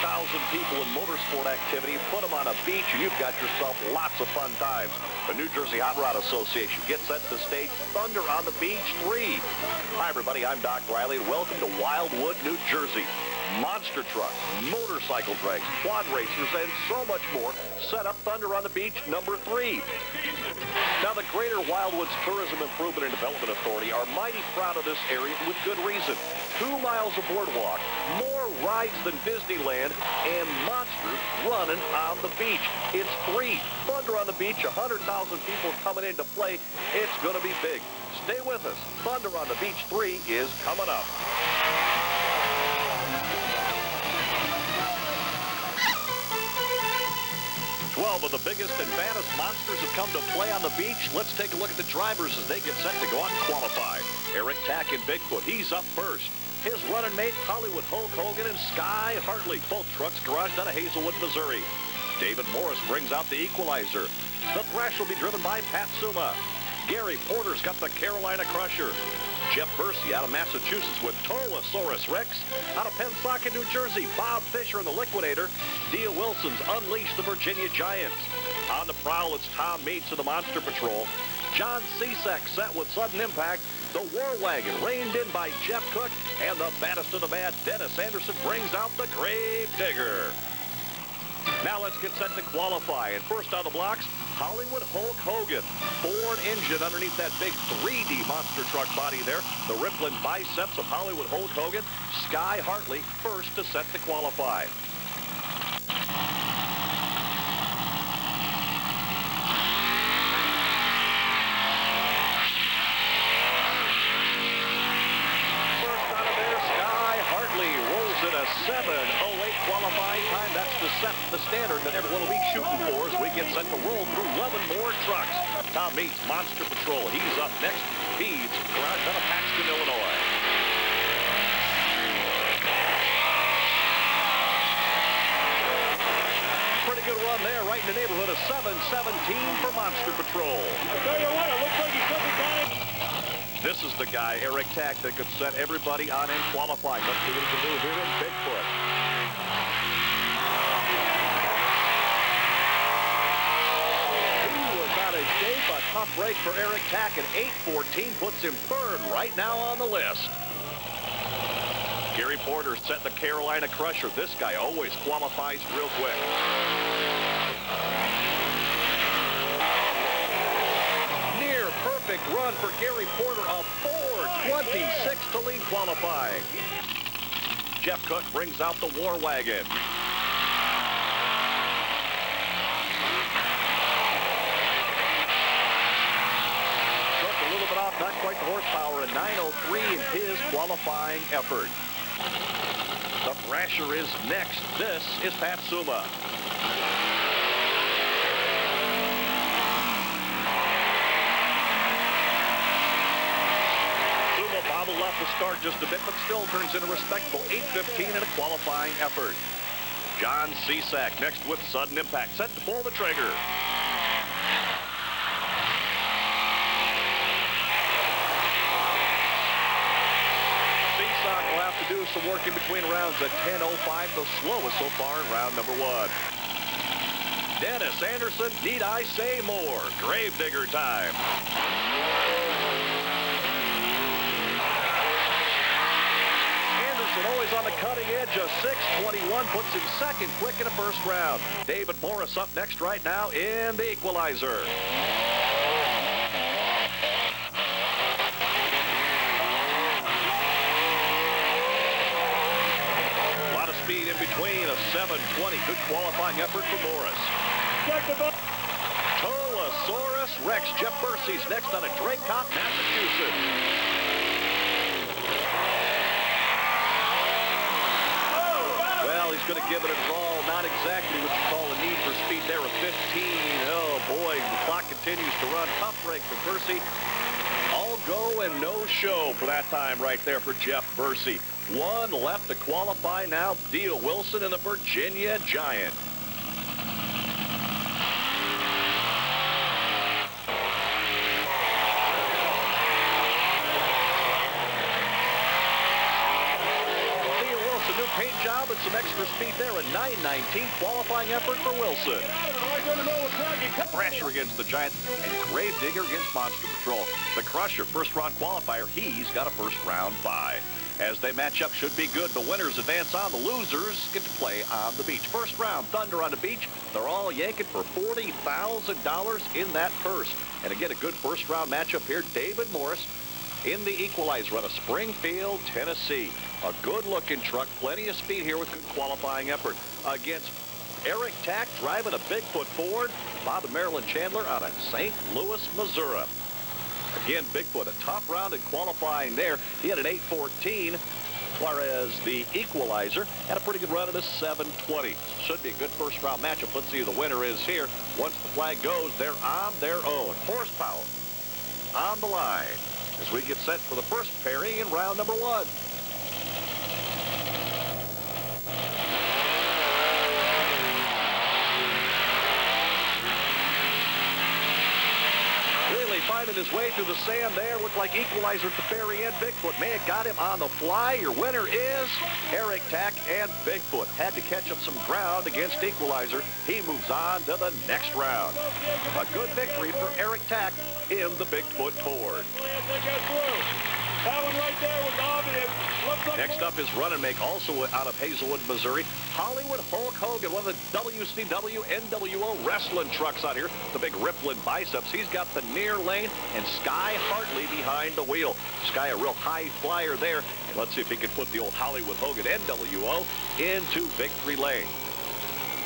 people in motorsport activity. Put them on a beach and you've got yourself lots of fun times. The New Jersey Hot Rod Association gets set to stage Thunder on the Beach 3. Hi, everybody. I'm Doc Riley, and welcome to Wildwood, New Jersey. Monster trucks, motorcycle drags, quad racers, and so much more set up Thunder on the Beach number 3. Now, the Greater Wildwoods Tourism Improvement and Development Authority are mighty proud of this area with good reason. 2 miles of boardwalk, more rides than Disneyland, and monsters running on the beach. It's free. Thunder on the Beach, 100,000 people coming in to play. It's going to be big. Stay with us. Thunder on the Beach 3 is coming up. 12 of the biggest and baddest monsters have come to play on the beach. Let's take a look at the drivers as they get set to go out and qualify. Eric Tack and Bigfoot, he's up first. His running mate, Hollywood Hulk Hogan and Sky Hartley, both trucks garaged out of Hazelwood, Missouri. David Morris brings out the equalizer. The Thrash will be driven by Pat Suma. Gary Porter's got the Carolina Crusher. Jeff Bursey out of Massachusetts with Towasaurus Rex. Out of Pensacola, New Jersey, Bob Fisher and the Liquidator. Dia Wilson's Unleash the Virginia Giants. On the prowl, it's Tom Meats of the Monster Patrol. John Cisak set with Sudden Impact. The War Wagon reined in by Jeff Cook. And the baddest of the bad, Dennis Anderson, brings out the Grave Digger. Now let's get set to qualify. And first on the blocks, Hollywood Hulk Hogan. Ford engine underneath that big 3D monster truck body there. The rippling biceps of Hollywood Hulk Hogan. Sky Hartley first to set to qualify. First out of there, Sky Hartley rolls in a 7:08 qualifying time. That's to set the standard that everyone will be shooting for as we get set to roll through 11 more trucks. Tom Meats, Monster Patrol. He's up next. Feeds garage out of Paxton, Illinois. Pretty good run there, right in the neighborhood of 7:17 for Monster Patrol. I tell you what, it looks like he's coming down. This is the guy, Eric Tack, that could set everybody on in qualifying. Let's see what he can do here in Bigfoot. A tough break for Eric Tack, and 8:14 puts him third right now on the list. Gary Porter set the Carolina Crusher. This guy always qualifies real quick. Near perfect run for Gary Porter, a 4:26 to lead qualifying. Jeff Cook brings out the War Wagon. Not quite the horsepower, and 9:03 in his qualifying effort. The Thrasher is next. This is Pat Suma. Suma bobbled off the start just a bit, but still turns in a respectable 8:15 in a qualifying effort. John Cisak next with Sudden Impact, set to pull the trigger. Will have to do some work in between rounds at 10:05, the slowest so far in round number 1. Dennis Anderson, need I say more? Grave Digger time. Anderson always on the cutting edge. A 6:21 puts him second quick in the first round. David Morris up next right now in the equalizer. In between, a 7:20. Good qualifying effort for Morris. Towasaurus Rex. Jeff Bursey's next on a Draycott, Massachusetts. Well, he's going to give it a all. Not exactly what you call a need for speed there of 15. Oh, boy, the clock continues to run. Tough break for Bursey. All go and no show for that time right there for Jeff Bursey. One left to qualify now. Dia Wilson and the Virginia Giant. Dia Wilson, new paint job, and some extra speed there. A 9:19 qualifying effort for Wilson. Thrasher against the Giant and Gravedigger against Monster Patrol. The Crusher, first-round qualifier, he's got a first-round bye. As they match up, should be good. The winners advance on. The losers get to play on the beach. First round, Thunder on the beach. They're all yanking for $40,000 in that purse. And again, a good first-round matchup here. David Morris in the Equalizer out of Springfield, Tennessee. A good-looking truck, plenty of speed here with good qualifying effort. Against Eric Tack driving a Bigfoot Ford. Bob and Marilyn Chandler out of St. Louis, Missouri. Again, Bigfoot, a top round in qualifying there. He had an 8:14, whereas the Equalizer had a pretty good run at a 7:20. Should be a good first-round matchup. Let's see who the winner is here. Once the flag goes, they're on their own. Horsepower on the line as we get set for the first pairing in round number 1. Finding his way through the sand there. Looked like Equalizer at the very end. Bigfoot may have got him on the fly. Your winner is Eric Tack, and Bigfoot had to catch up some ground against Equalizer. He moves on to the next round. A good victory for Eric Tack in the Bigfoot Ford. That one right there was obvious. Next up is Run and Make, also out of Hazelwood, Missouri. Hollywood Hulk Hogan, one of the WCW NWO wrestling trucks out here. The big rippling biceps. He's got the near lane, and Sky Hartley behind the wheel. Sky, a real high flyer there. And let's see if he can put the old Hollywood Hogan NWO into victory lane.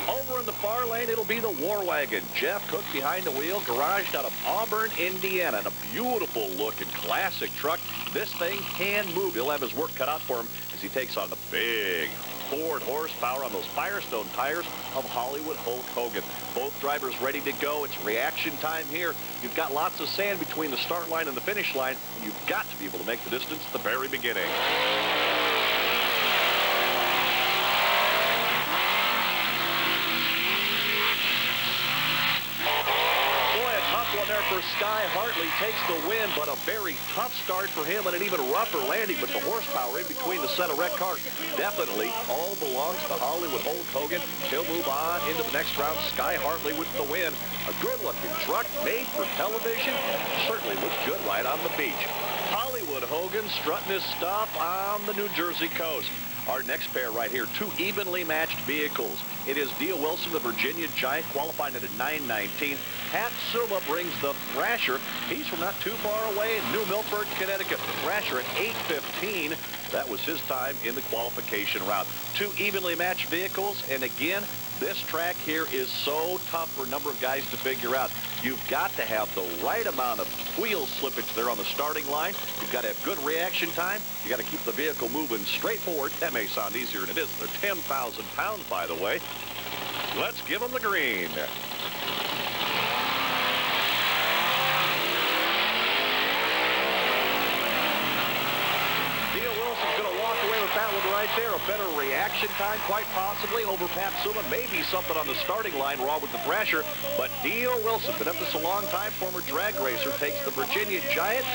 Over in the far lane, it'll be the War Wagon. Jeff Cook behind the wheel, garaged out of Auburn, Indiana. And a beautiful looking classic truck. This thing can move. He'll have his work cut out for him as he takes on the big Ford horsepower on those Firestone tires of Hollywood Hulk Hogan. Both drivers ready to go. It's reaction time here. You've got lots of sand between the start line and the finish line, and you've got to be able to make the distance at the very beginning. One there for Sky Hartley, takes the win, but a very tough start for him and an even rougher landing. But the horsepower in between the set of red cars definitely all belongs to Hollywood Hulk Hogan. He'll move on into the next round. Sky Hartley with the win. A good-looking truck made for television. Certainly looks good right on the beach. Hollywood Hogan strutting his stuff on the New Jersey coast. Our next pair right here, two evenly matched vehicles. It is Dia Wilson, the Virginia Giant, qualifying at a 9:19. Pat Suma brings the Thrasher. He's from not too far away in New Milford, Connecticut. The Thrasher at 8:15. That was his time in the qualification round. Two evenly matched vehicles, and again, this track here is so tough for a number of guys to figure out. You've got to have the right amount of wheel slippage there on the starting line. You've got to have good reaction time. You got to keep the vehicle moving straight forward. That may sound easier than it is. They're 10,000 pounds, by the way. Let's give them the green. That one right there, a better reaction time, quite possibly, over Pat Suma. Maybe something on the starting line wrong with the Thrasher, but Dio Wilson, been at this a long time, former drag racer, takes the Virginia Giant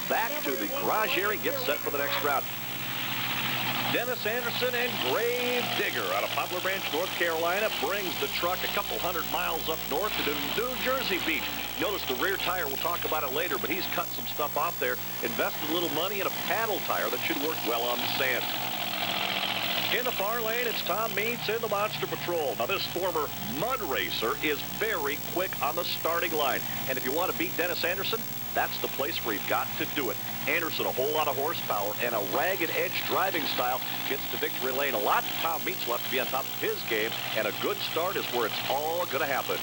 back to the garage area and gets set for the next round. Dennis Anderson and Gravedigger out of Poplar Branch, North Carolina, brings the truck a couple hundred miles up north to the New Jersey beach. Notice the rear tire, we'll talk about it later, but he's cut some stuff off there, invested a little money in a paddle tire that should work well on the sand. In the far lane, it's Tom Means in the Monster Patrol. Now, this former mud racer is very quick on the starting line. And if you want to beat Dennis Anderson, that's the place where you've got to do it. Anderson, a whole lot of horsepower and a ragged edge driving style, gets to victory lane a lot. Tom Means will have to be on top of his game, and a good start is where it's all going to happen.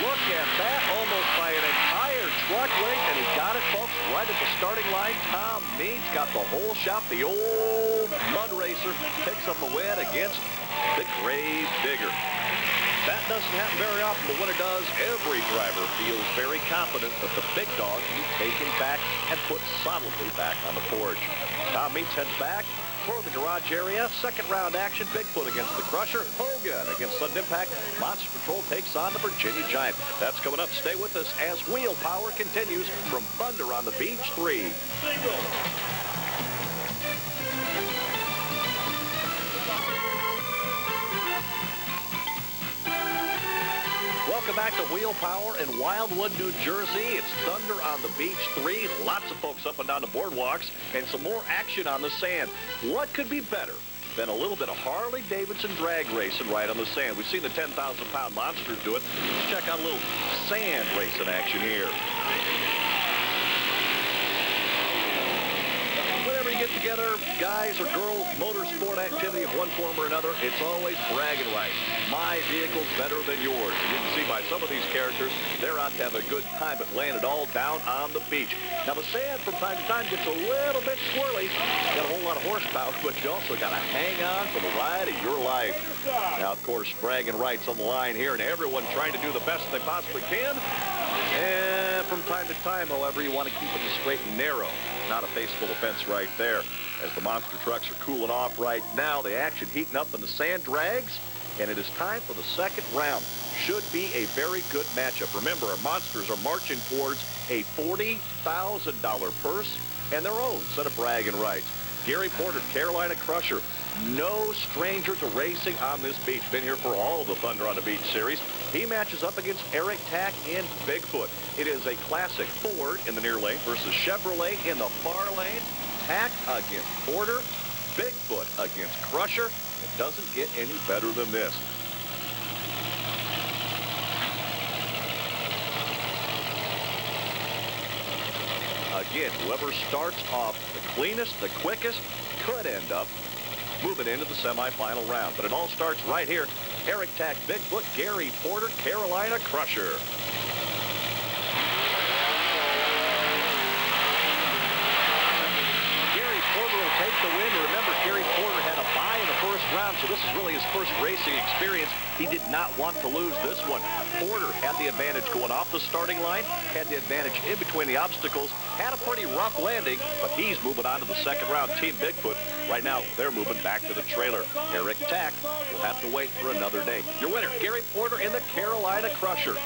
Look at that, almost by an entire truck length, and he got it, folks, right at the starting line. Tom Means got the whole shop. The old mud racer picks up a win against the Gravedigger. That doesn't happen very often, but when it does, every driver feels very confident that the big dog can be taken back and put solidly back on the porch. Tom Meats heads back for the garage area. Second round action. Bigfoot against the Crusher. Hogan against Sudden Impact. Monster Patrol takes on the Virginia Giant. That's coming up. Stay with us as Wheel Power continues from Thunder on the Beach 3. Single. Welcome back to Wheel Power in Wildwood, New Jersey. It's Thunder on the Beach 3. Lots of folks up and down the boardwalks and some more action on the sand. What could be better than a little bit of Harley-Davidson drag racing right on the sand? We've seen the 10,000-pound monsters do it. Let's check out a little sand racing action here. Whenever you get together, guys or girls, motorsport activity of one form or another, it's always bragging rights. My vehicle's better than yours. And you can see by some of these characters, they're out to have a good time, but laying it all down on the beach. Now, the sand from time to time gets a little bit swirly. Got a whole lot of horsepower, but you also got to hang on for the ride of your life. Now, of course, bragging rights on the line here, and everyone trying to do the best they possibly can. And from time to time, however, you want to keep it straight and narrow. Not a faceful offense right there. As the monster trucks are cooling off right now, the action heating up in the sand drags, and it is time for the second round. Should be a very good matchup. Remember, our monsters are marching towards a $40,000 purse and their own set of bragging rights. Gary Porter, Carolina Crusher, no stranger to racing on this beach. Been here for all of the Thunder on the Beach series. He matches up against Eric Tack in Bigfoot. It is a classic Ford in the near lane versus Chevrolet in the far lane. Tack against Porter, Bigfoot against Crusher. It doesn't get any better than this. Again, whoever starts off the cleanest, the quickest, could end up moving into the semifinal round. But it all starts right here. Eric Tack, Bigfoot, Gary Porter, Carolina Crusher. Gary Porter will take the win. Remember, Gary Porter had a bye in the first round, so this is really his first racing experience. He did not want to lose this one. Porter had the advantage going off the starting line, had the advantage in between the obstacles, had a pretty rough landing, but he's moving on to the second round. Team Bigfoot, right now, they're moving back to the trailer. Eric Tack will have to wait for another day. Your winner, Gary Porter in the Carolina Crusher.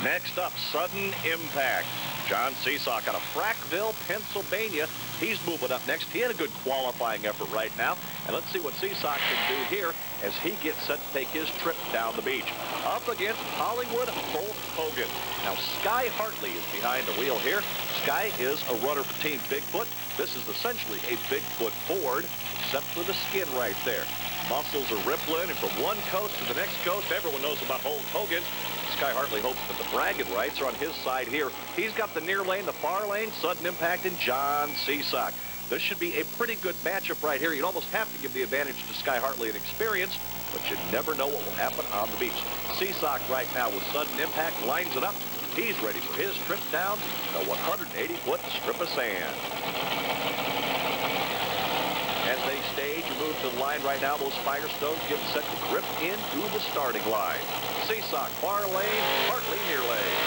Next up, Sudden Impact. John Seesock out of Frackville, Pennsylvania. He's moving up next. He had a good qualifying effort right now. And let's see what Seesock can do here as he gets set to take his trip down the beach. Up against Hollywood Hulk Hogan. Now, Sky Hartley is behind the wheel here. Sky is a runner for Team Bigfoot. This is essentially a Bigfoot Ford, except for the skin right there. Muscles are rippling, and from one coast to the next coast, everyone knows about Hulk Hogan. Sky Hartley hopes that the bragging rights are on his side here. He's got the near lane, the far lane, Sudden Impact, and John Seesock. This should be a pretty good matchup right here. You'd almost have to give the advantage to Sky Hartley in experience, but you never know what will happen on the beach. Seesock right now with Sudden Impact lines it up. He's ready for his trip down the 180-foot strip of sand. As they stage and move to the line right now, those Firestones get set to grip into the starting line. Seesock far lane, Hartley near lane.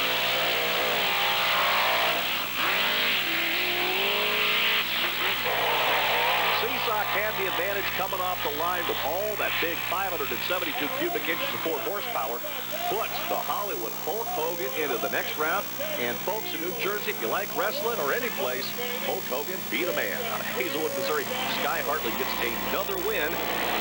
Seesock had the advantage coming off the line with all that big 572 cubic inches of Ford horsepower. Puts the Hollywood Hulk Hogan into the next round. And folks in New Jersey, if you like wrestling or any place, Hulk Hogan beat a man. Out of Hazelwood, Missouri, Sky Hartley gets another win.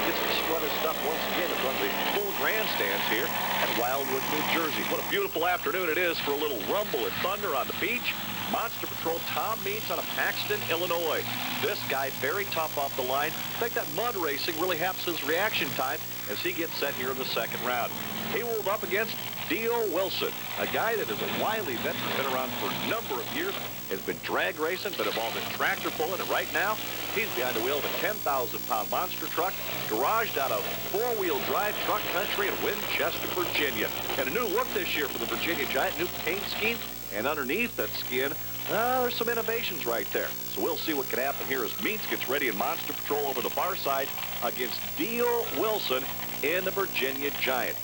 Gets to strut his stuff once again in front of the full grandstands here at Wildwood, New Jersey. What a beautiful afternoon it is for a little rumble and thunder on the beach. Monster Patrol Tom Meats out of Paxton, Illinois. This guy very tough off the line. I think that mud racing really helps his reaction time as he gets set here in the second round. He will move up against Dio Wilson, a guy that is a wily veteran, been around for a number of years, has been drag racing, been involved in tractor pulling, and right now he's behind the wheel of a 10,000-pound monster truck, garaged out of four-wheel drive truck country in Winchester, Virginia. And a new look this year for the Virginia Giant, new paint scheme, and underneath that skin, there's some innovations right there. So we'll see what can happen here as Meats gets ready in Monster Patrol over the far side against Dio Wilson in the Virginia Giant.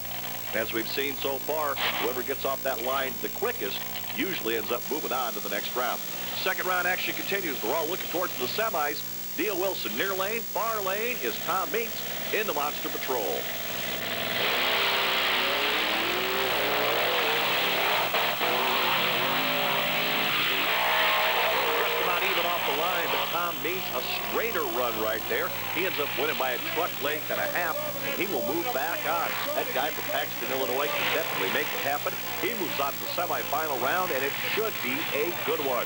As we've seen so far, whoever gets off that line the quickest usually ends up moving on to the next round. Second round action continues. We're all looking towards the semis. Neil Wilson near lane. Far lane is Tom Meeks in the Monster Patrol. Line, but Tom Meeks a straighter run right there. He ends up winning by a truck length and a half, and he will move back on. That guy from Paxton, Illinois can definitely make it happen. He moves on to the semifinal round, and it should be a good one.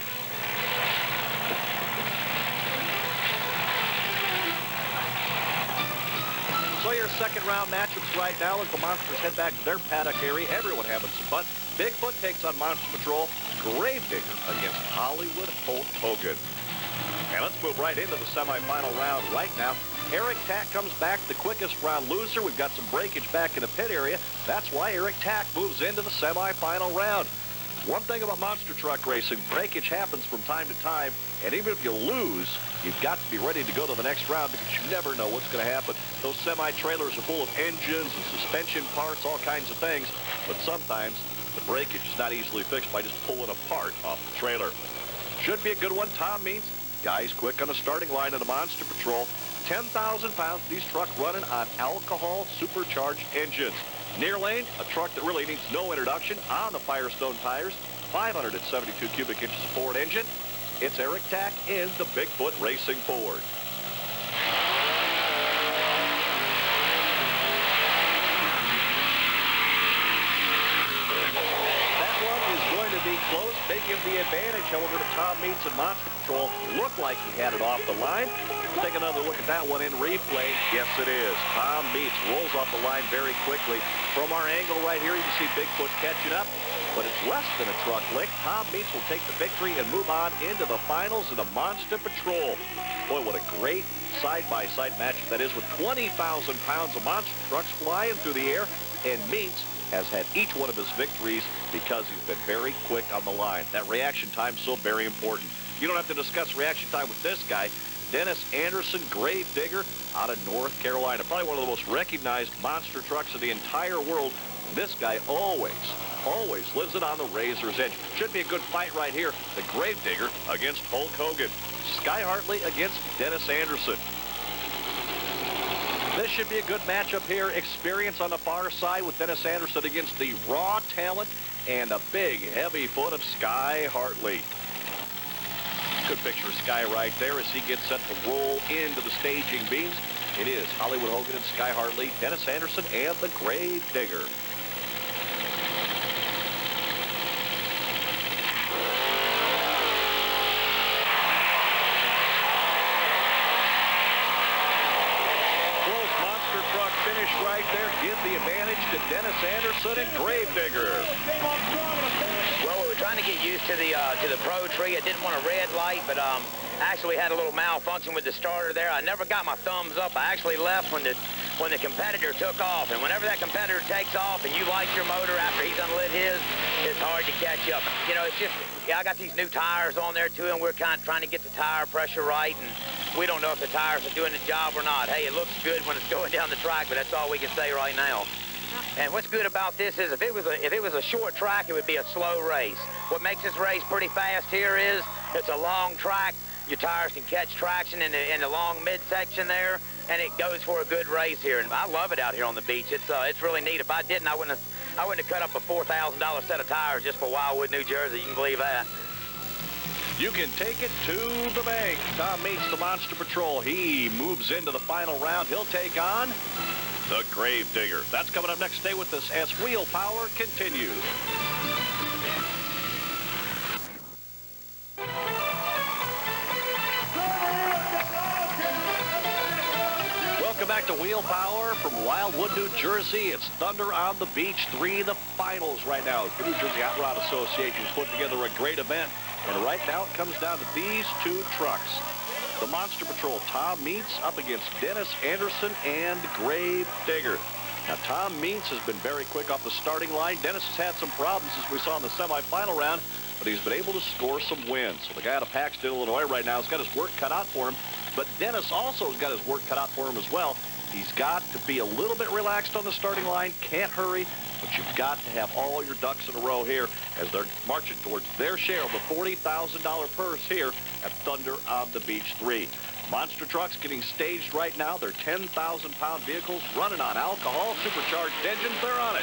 So your second round matchups right now as the Monsters head back to their paddock area. Everyone having some fun. Bigfoot takes on Monster Patrol. Gravedigger against Hollywood Hogan. And let's move right into the semifinal round right now. Eric Tack comes back the quickest round loser. We've got some breakage back in the pit area. That's why Eric Tack moves into the semifinal round. One thing about monster truck racing, breakage happens from time to time, and even if you lose, you've got to be ready to go to the next round because you never know what's going to happen. Those semi-trailers are full of engines and suspension parts, all kinds of things, but sometimes the breakage is not easily fixed by just pulling a part off the trailer. Should be a good one. Tom Meeks, guys quick on the starting line of the Monster Patrol. 10,000 pounds, these trucks running on alcohol supercharged engines. Near lane, a truck that really needs no introduction on the Firestone tires. 572 cubic inches of Ford engine. It's Eric Tack in the Bigfoot Racing Ford. Be close. They give the advantage, however, to Tom Meeks and Monster Patrol. Looked like he had it off the line. Take another look at that one in replay. Yes, it is. Tom Meeks rolls off the line very quickly. From our angle right here, you can see Bigfoot catching up, but it's less than a truck length. Tom Meeks will take the victory and move on into the finals of the Monster Patrol. Boy, what a great side-by-side match that is with 20,000 pounds of monster trucks flying through the air, and Meeks has had each one of his victories because he's been very quick on the line. That reaction time is so very important. You don't have to discuss reaction time with this guy. Dennis Anderson, Gravedigger, out of North Carolina. Probably one of the most recognized monster trucks in the entire world. This guy always lives it on the razor's edge. Should be a good fight right here. The Gravedigger against Hulk Hogan. Sky Hartley against Dennis Anderson. This should be a good matchup here. Experience on the far side with Dennis Anderson against the raw talent and a big, heavy foot of Sky Hartley. Good picture of Sky right there as he gets set to roll into the staging beams. It is Hollywood Hogan and Sky Hartley, Dennis Anderson, and the Gravedigger. Right there, give the advantage to Dennis Anderson and Gravedigger. Well, we were trying to get used to the pro tree. I didn't want a red light, but actually we had a little malfunction with the starter there. I never got my thumbs up. I actually left when the competitor took off, and whenever that competitor takes off and you light your motor after he's unlit his, it's hard to catch up. You know, it's just, yeah, I got these new tires on there too, and we're kind of trying to get the tire pressure right, and we don't know if the tires are doing the job or not. Hey, it looks good when it's going down the track, but that's all we can say right now. And what's good about this is if it was a short track, it would be a slow race. What makes this race pretty fast here is it's a long track. Your tires can catch traction in the long midsection there, and it goes for a good race here. And I love it out here on the beach. It's really neat. If I didn't, I wouldn't have cut up a $4,000 set of tires just for Wildwood, New Jersey. You can believe that. You can take it to the bank. Tom Meeks, the Monster Patrol. He moves into the final round. He'll take on the Gravedigger. That's coming up next. Stay with us as Wheel Power continues. Welcome back to Wheel Power from Wildwood, New Jersey. It's Thunder on the Beach 3, the finals right now. The New Jersey Hot Rod Association has put together a great event. And right now it comes down to these two trucks. The Monster Patrol, Tom Meeks up against Dennis Anderson and Gravedigger. Now, Tom Meeks has been very quick off the starting line. Dennis has had some problems, as we saw in the semifinal round, but he's been able to score some wins. So the guy out of Paxton, Illinois right now has got his work cut out for him, but Dennis also has got his work cut out for him as well. He's got to be a little bit relaxed on the starting line, can't hurry, but you've got to have all your ducks in a row here as they're marching towards their share of the $40,000 purse here at Thunder on the Beach 3. Monster trucks getting staged right now. They're 10,000-pound vehicles running on alcohol, supercharged engines. They're on it.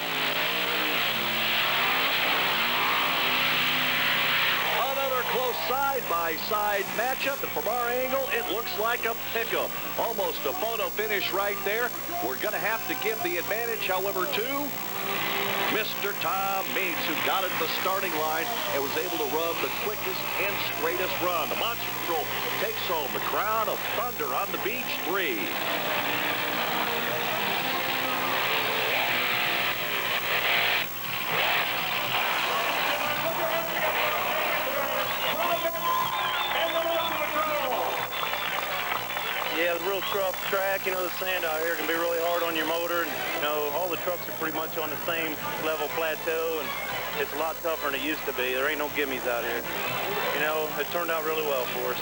Another close side-by-side matchup, and from our angle, it looks like a pick-em. Almost a photo finish right there. We're going to have to give the advantage, however, to Mr. Tom Means, who got at the starting line and was able to run the quickest and straightest run. The Monster Patrol takes home the crown of Thunder on the Beach 3. Yeah, it's a real rough track. You know, the sand out here can be really hard on your motor. And, you know, all the trucks are pretty much on the same level plateau, and it's a lot tougher than it used to be. There ain't no gimmies out here. You know, it turned out really well for us.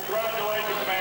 Congratulations, man.